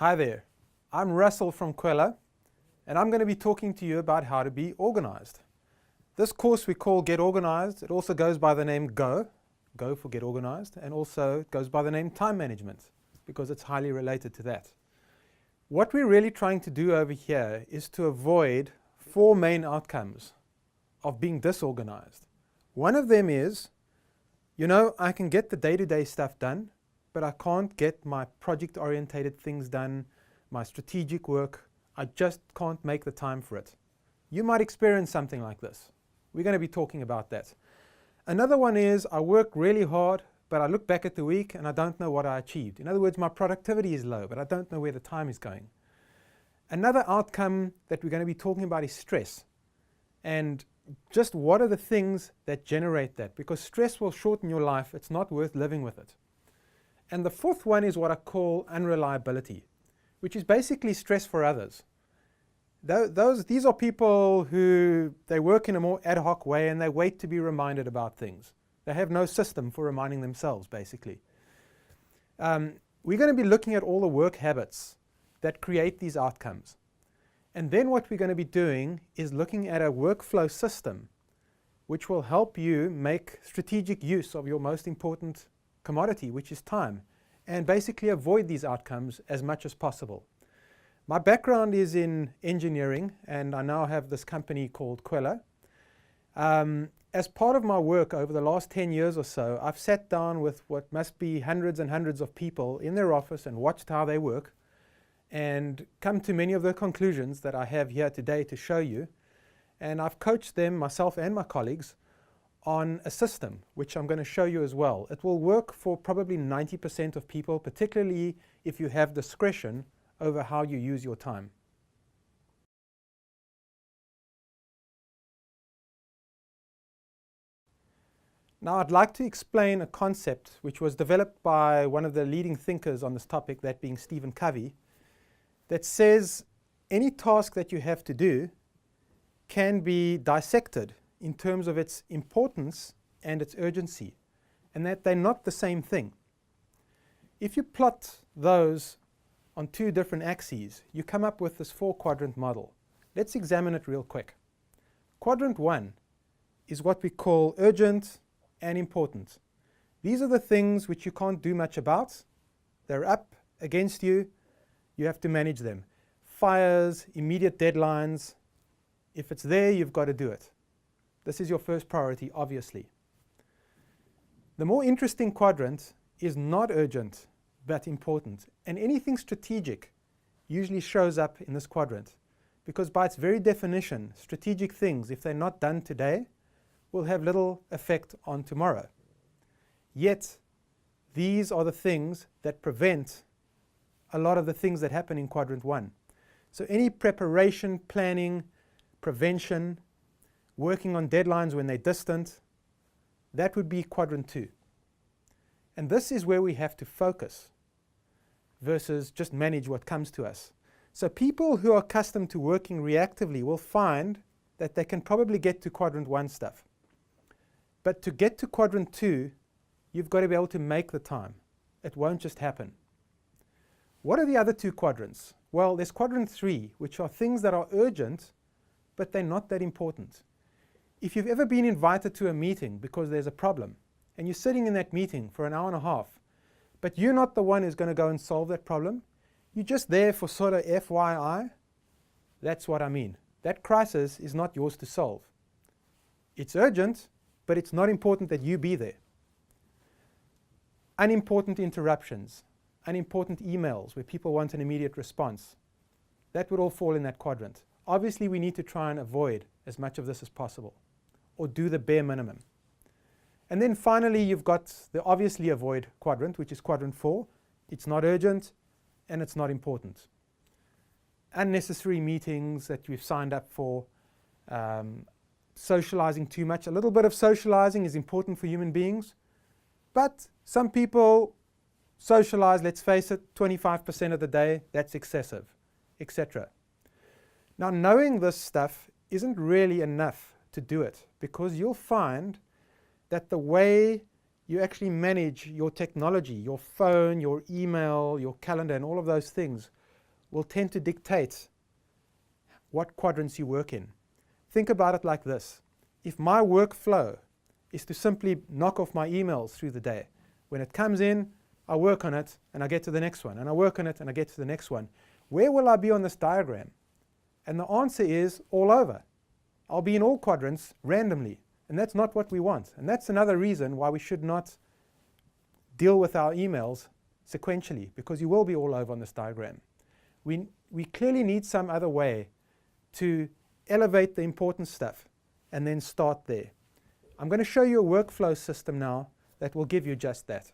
Hi there, I'm Russell from Quella, and I'm going to be talking to you about how to be organized. This course we call Get Organized. It also goes by the name Go for Get Organized, and also it goes by the name Time Management because it's highly related to that. What we're really trying to do over here is to avoid four main outcomes of being disorganized. One of them is, I can get the day-to-day stuff done, but I can't get my project-orientated things done, my strategic work. I just can't make the time for it. You might experience something like this. We're going to be talking about that. Another one is I work really hard, but I look back at the week and I don't know what I achieved. In other words, my productivity is low, but I don't know where the time is going. Another outcome that we're going to be talking about is stress. And just what are the things that generate that? Because stress will shorten your life. It's not worth living with it. And the fourth one is what I call unreliability, which is basically stress for others. These are people who they work in a more ad hoc way and they wait to be reminded about things. They have no system for reminding themselves, basically. We're going to be looking at all the work habits that create these outcomes. And then what we're going to be doing is looking at a workflow system which will help you make strategic use of your most important commodity, which is time, and basically avoid these outcomes as much as possible. My background is in engineering, and I now have this company called Quella. As part of my work over the last 10 years or so, I've sat down with what must be hundreds and hundreds of people in their office and watched how they work and come to many of the conclusions that I have here today to show you. And I've coached them, myself and my colleagues, on a system, which I'm going to show you as well. It will work for probably 90% of people, particularly if you have discretion over how you use your time. Now I'd like to explain a concept which was developed by one of the leading thinkers on this topic, that being Stephen Covey, that says any task that you have to do can be dissected in terms of its importance and its urgency, and that they're not the same thing. If you plot those on two different axes, you come up with this four-quadrant model. Let's examine it real quick. Quadrant 1 is what we call urgent and important. These are the things which you can't do much about. They're up against you. You have to manage them. Fires, immediate deadlines. If it's there, you've got to do it. This is your first priority, obviously. The more interesting quadrant is not urgent, but important. And anything strategic usually shows up in this quadrant, because by its very definition, strategic things, if they're not done today, will have little effect on tomorrow. Yet, these are the things that prevent a lot of the things that happen in quadrant 1. So any preparation, planning, prevention, working on deadlines when they're distant, that would be quadrant 2. And this is where we have to focus versus just manage what comes to us. So people who are accustomed to working reactively will find that they can probably get to quadrant 1 stuff. But to get to quadrant 2, you've got to be able to make the time. It won't just happen. What are the other two quadrants? Well, there's quadrant 3, which are things that are urgent, but they're not that important. If you've ever been invited to a meeting because there's a problem, and you're sitting in that meeting for an hour and a half, but you're not the one who's going to go and solve that problem, you're just there for sort of FYI, that's what I mean. That crisis is not yours to solve. It's urgent, but it's not important that you be there. Unimportant interruptions, unimportant emails where people want an immediate response, that would all fall in that quadrant. Obviously, we need to try and avoid as much of this as possible, or do the bare minimum. And then finally, you've got the obviously avoid quadrant, which is quadrant 4. It's not urgent, and it's not important. Unnecessary meetings that you've signed up for, socializing too much. A little bit of socializing is important for human beings, but some people socialize, let's face it, 25% of the day. That's excessive, etc. Now, knowing this stuff isn't really enough to do it, because you'll find that the way you actually manage your technology, your phone, your email, your calendar, and all of those things will tend to dictate what quadrants you work in. Think about it like this. If my workflow is to simply knock off my emails through the day, when it comes in, I work on it and I get to the next one, and I work on it and I get to the next one. Where will I be on this diagram? And the answer is all over. I'll be in all quadrants randomly, and that's not what we want. And that's another reason why we should not deal with our emails sequentially, because you will be all over on this diagram. We clearly need some other way to elevate the important stuff and then start there. I'm going to show you a workflow system now that will give you just that.